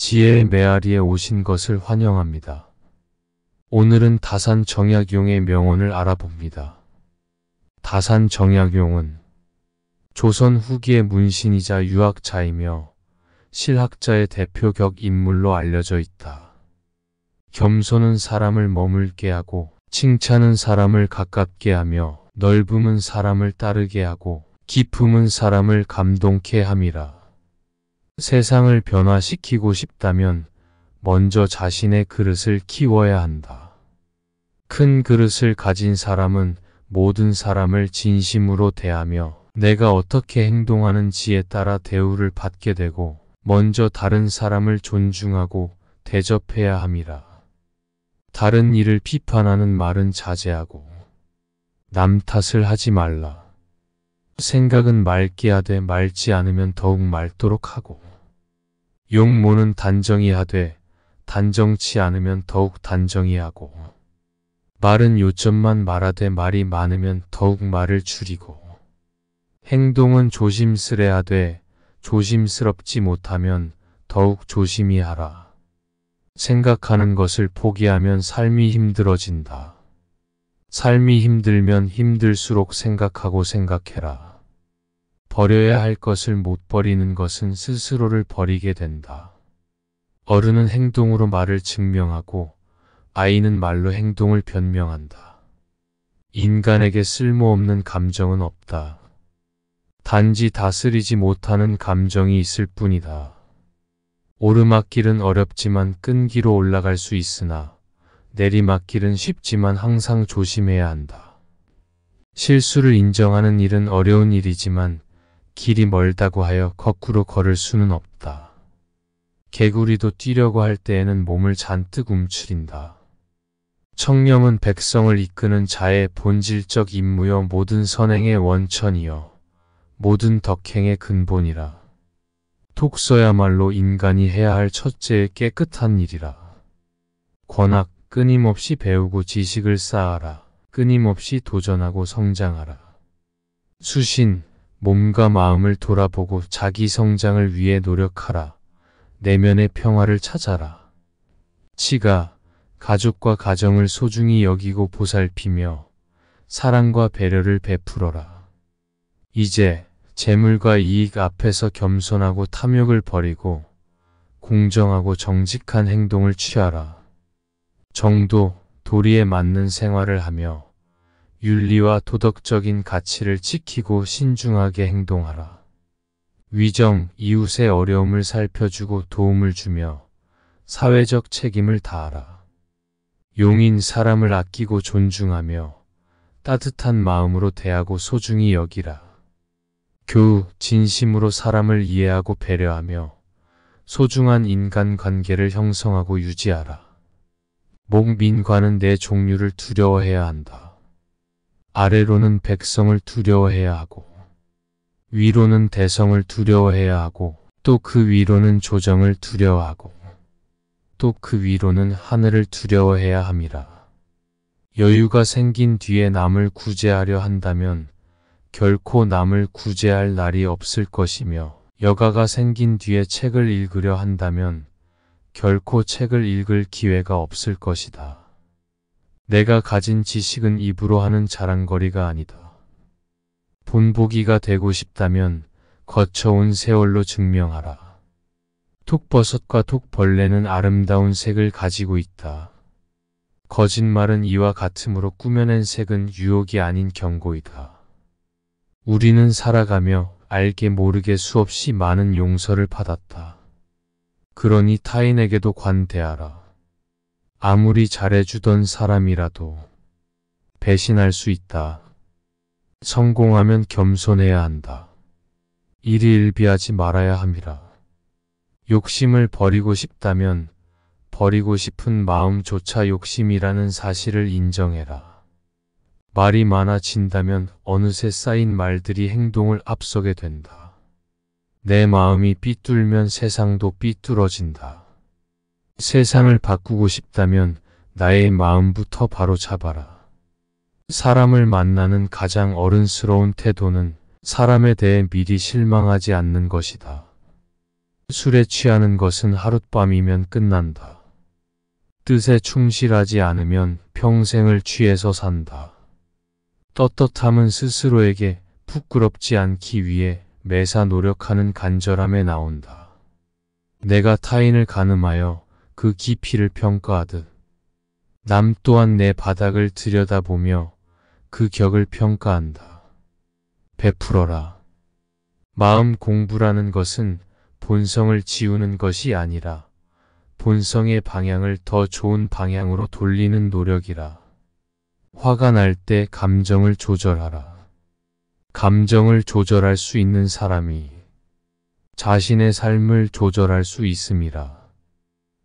지혜의 메아리에 오신 것을 환영합니다. 오늘은 다산 정약용의 명언을 알아봅니다. 다산 정약용은 조선 후기의 문신이자 유학자이며 실학자의 대표격 인물로 알려져 있다. 겸손은 사람을 머물게 하고 칭찬은 사람을 가깝게 하며 넓음은 사람을 따르게 하고 깊음은 사람을 감동케 함이라. 세상을 변화시키고 싶다면 먼저 자신의 그릇을 키워야 한다. 큰 그릇을 가진 사람은 모든 사람을 진심으로 대하며 내가 어떻게 행동하는지에 따라 대우를 받게 되고 먼저 다른 사람을 존중하고 대접해야 함이라. 다른 이를 비판하는 말은 자제하고 남 탓을 하지 말라. 생각은 맑게 하되 맑지 않으면 더욱 맑도록 하고 용모는 단정히 하되 단정치 않으면 더욱 단정히 하고 말은 요점만 말하되 말이 많으면 더욱 말을 줄이고 행동은 조심스레 하되 조심스럽지 못하면 더욱 조심히 하라. 생각하는 것을 포기하면 삶이 힘들어진다. 삶이 힘들면 힘들수록 생각하고 생각해라. 버려야 할 것을 못 버리는 것은 스스로를 버리게 된다. 어른은 행동으로 말을 증명하고 아이는 말로 행동을 변명한다. 인간에게 쓸모없는 감정은 없다. 단지 다스리지 못하는 감정이 있을 뿐이다. 오르막길은 어렵지만 끈기로 올라갈 수 있으나 내리막길은 쉽지만 항상 조심해야 한다. 실수를 인정하는 일은 어려운 일이지만 길이 멀다고 하여 거꾸로 걸을 수는 없다. 개구리도 뛰려고 할 때에는 몸을 잔뜩 움츠린다. 청렴은 백성을 이끄는 자의 본질적 임무여 모든 선행의 원천이여 모든 덕행의 근본이라. 독서야말로 인간이 해야 할 첫째의 깨끗한 일이라. 권학, 끊임없이 배우고 지식을 쌓아라. 끊임없이 도전하고 성장하라. 수신, 몸과 마음을 돌아보고 자기 성장을 위해 노력하라. 내면의 평화를 찾아라. 치가, 가족과 가정을 소중히 여기고 보살피며 사랑과 배려를 베풀어라. 이제 재물과 이익 앞에서 겸손하고 탐욕을 버리고 공정하고 정직한 행동을 취하라. 정도, 도리에 맞는 생활을 하며 윤리와 도덕적인 가치를 지키고 신중하게 행동하라. 위정, 이웃의 어려움을 살펴주고 도움을 주며 사회적 책임을 다하라. 용인, 사람을 아끼고 존중하며 따뜻한 마음으로 대하고 소중히 여기라. 교우, 진심으로 사람을 이해하고 배려하며 소중한 인간관계를 형성하고 유지하라. 목민관은 내 종류를 두려워해야 한다. 아래로는 백성을 두려워해야 하고 위로는 대성을 두려워해야 하고 또 그 위로는 조정을 두려워하고 또 그 위로는 하늘을 두려워해야 함이라. 여유가 생긴 뒤에 남을 구제하려 한다면 결코 남을 구제할 날이 없을 것이며 여가가 생긴 뒤에 책을 읽으려 한다면 결코 책을 읽을 기회가 없을 것이다. 내가 가진 지식은 입으로 하는 자랑거리가 아니다. 본보기가 되고 싶다면 거쳐온 세월로 증명하라. 톡버섯과 톡벌레는 아름다운 색을 가지고 있다. 거짓말은 이와 같으므로 꾸며낸 색은 유혹이 아닌 경고이다. 우리는 살아가며 알게 모르게 수없이 많은 용서를 받았다. 그러니 타인에게도 관대하라. 아무리 잘해주던 사람이라도 배신할 수 있다. 성공하면 겸손해야 한다. 일희일비하지 말아야 함이라. 욕심을 버리고 싶다면 버리고 싶은 마음조차 욕심이라는 사실을 인정해라. 말이 많아진다면 어느새 쌓인 말들이 행동을 앞서게 된다. 내 마음이 삐뚤면 세상도 삐뚤어진다. 세상을 바꾸고 싶다면 나의 마음부터 바로 잡아라. 사람을 만나는 가장 어른스러운 태도는 사람에 대해 미리 실망하지 않는 것이다. 술에 취하는 것은 하룻밤이면 끝난다. 뜻에 충실하지 않으면 평생을 취해서 산다. 떳떳함은 스스로에게 부끄럽지 않기 위해 매사 노력하는 간절함에 나온다. 내가 타인을 가늠하여 그 깊이를 평가하듯 남 또한 내 바닥을 들여다보며 그 격을 평가한다. 베풀어라. 마음 공부라는 것은 본성을 지우는 것이 아니라 본성의 방향을 더 좋은 방향으로 돌리는 노력이라. 화가 날 때 감정을 조절하라. 감정을 조절할 수 있는 사람이 자신의 삶을 조절할 수 있음이라.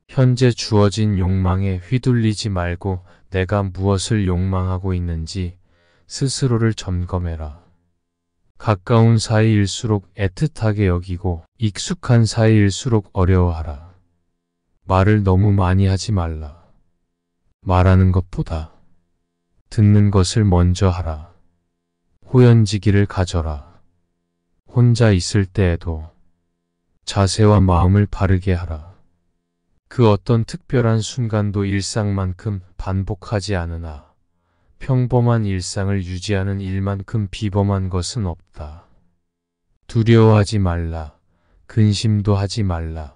현재 주어진 욕망에 휘둘리지 말고 내가 무엇을 욕망하고 있는지 스스로를 점검해라. 가까운 사이일수록 애틋하게 여기고 익숙한 사이일수록 어려워하라. 말을 너무 많이 하지 말라. 말하는 것보다 듣는 것을 먼저 하라. 호연지기를 가져라. 혼자 있을 때에도 자세와 마음을 바르게 하라. 그 어떤 특별한 순간도 일상만큼 반복하지 않으나 평범한 일상을 유지하는 일만큼 비범한 것은 없다. 두려워하지 말라. 근심도 하지 말라.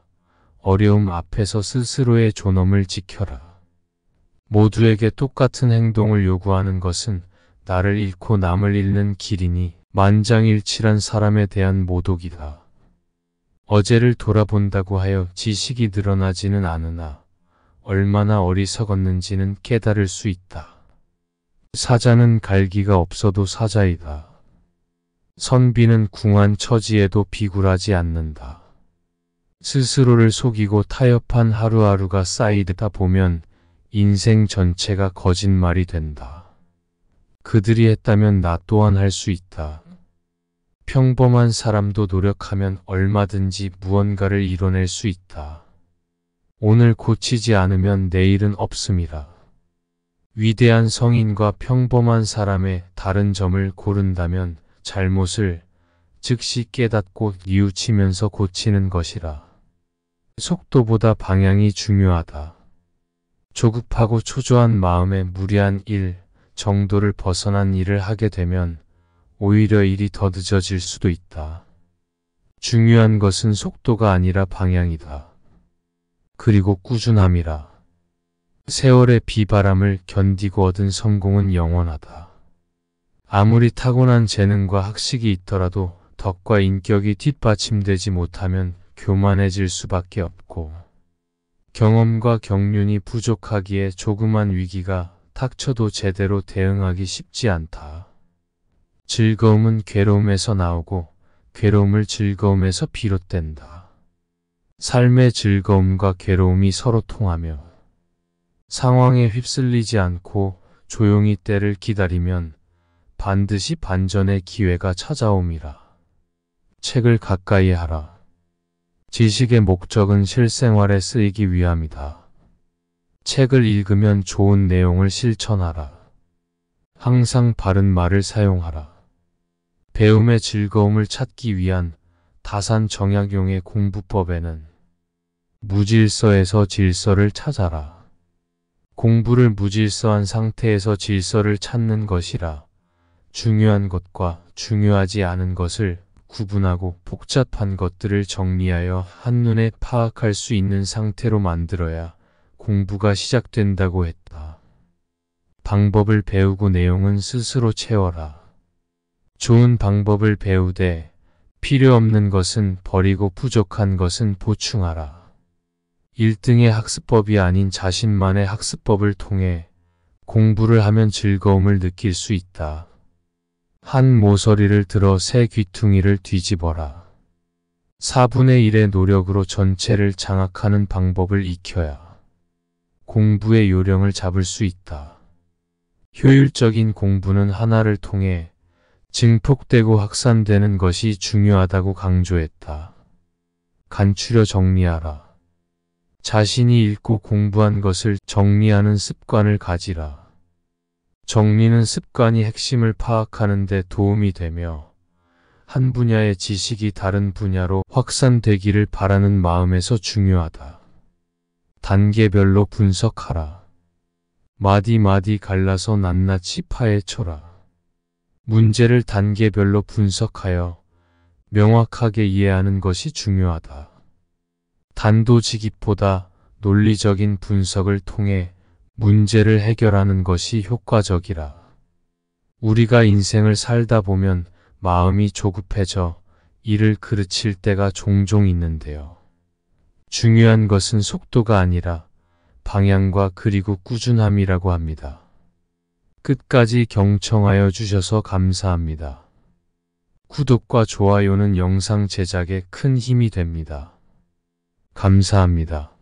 어려움 앞에서 스스로의 존엄을 지켜라. 모두에게 똑같은 행동을 요구하는 것은 나를 잃고 남을 잃는 길이니 만장일치란 사람에 대한 모독이다. 어제를 돌아본다고 하여 지식이 늘어나지는 않으나 얼마나 어리석었는지는 깨달을 수 있다. 사자는 갈기가 없어도 사자이다. 선비는 궁한 처지에도 비굴하지 않는다. 스스로를 속이고 타협한 하루하루가 쌓이다 보면 인생 전체가 거짓말이 된다. 그들이 했다면 나 또한 할 수 있다. 평범한 사람도 노력하면 얼마든지 무언가를 이뤄낼 수 있다. 오늘 고치지 않으면 내일은 없음이라. 위대한 성인과 평범한 사람의 다른 점을 고른다면 잘못을 즉시 깨닫고 뉘우치면서 고치는 것이라. 속도보다 방향이 중요하다. 조급하고 초조한 마음에 무리한 일, 정도를 벗어난 일을 하게 되면 오히려 일이 더 늦어질 수도 있다. 중요한 것은 속도가 아니라 방향이다. 그리고 꾸준함이라. 세월의 비바람을 견디고 얻은 성공은 영원하다. 아무리 타고난 재능과 학식이 있더라도 덕과 인격이 뒷받침되지 못하면 교만해질 수밖에 없고, 경험과 경륜이 부족하기에 조그만 위기가 닥쳐도 제대로 대응하기 쉽지 않다. 즐거움은 괴로움에서 나오고 괴로움을 즐거움에서 비롯된다. 삶의 즐거움과 괴로움이 서로 통하며 상황에 휩쓸리지 않고 조용히 때를 기다리면 반드시 반전의 기회가 찾아옴이라. 책을 가까이 하라. 지식의 목적은 실생활에 쓰이기 위함이다. 책을 읽으면 좋은 내용을 실천하라. 항상 바른 말을 사용하라. 배움의 즐거움을 찾기 위한 다산정약용의 공부법에는 무질서에서 질서를 찾아라. 공부를 무질서한 상태에서 질서를 찾는 것이라. 중요한 것과 중요하지 않은 것을 구분하고 복잡한 것들을 정리하여 한눈에 파악할 수 있는 상태로 만들어야 공부가 시작된다고 했다. 방법을 배우고 내용은 스스로 채워라. 좋은 방법을 배우되 필요 없는 것은 버리고 부족한 것은 보충하라. 1등의 학습법이 아닌 자신만의 학습법을 통해 공부를 하면 즐거움을 느낄 수 있다. 한 모서리를 들어 새 귀퉁이를 뒤집어라. 4분의 1의 노력으로 전체를 장악하는 방법을 익혀야 공부의 요령을 잡을 수 있다. 효율적인 공부는 하나를 통해 증폭되고 확산되는 것이 중요하다고 강조했다. 간추려 정리하라. 자신이 읽고 공부한 것을 정리하는 습관을 가지라. 정리는 습관이 핵심을 파악하는 데 도움이 되며 한 분야의 지식이 다른 분야로 확산되기를 바라는 마음에서 중요하다. 단계별로 분석하라. 마디마디 갈라서 낱낱이 파헤쳐라. 문제를 단계별로 분석하여 명확하게 이해하는 것이 중요하다. 단도직입보다 논리적인 분석을 통해 문제를 해결하는 것이 효과적이라. 우리가 인생을 살다 보면 마음이 조급해져 일을 그르칠 때가 종종 있는데요. 중요한 것은 속도가 아니라 방향과 그리고 꾸준함이라고 합니다. 끝까지 경청하여 주셔서 감사합니다. 구독과 좋아요는 영상 제작에 큰 힘이 됩니다. 감사합니다.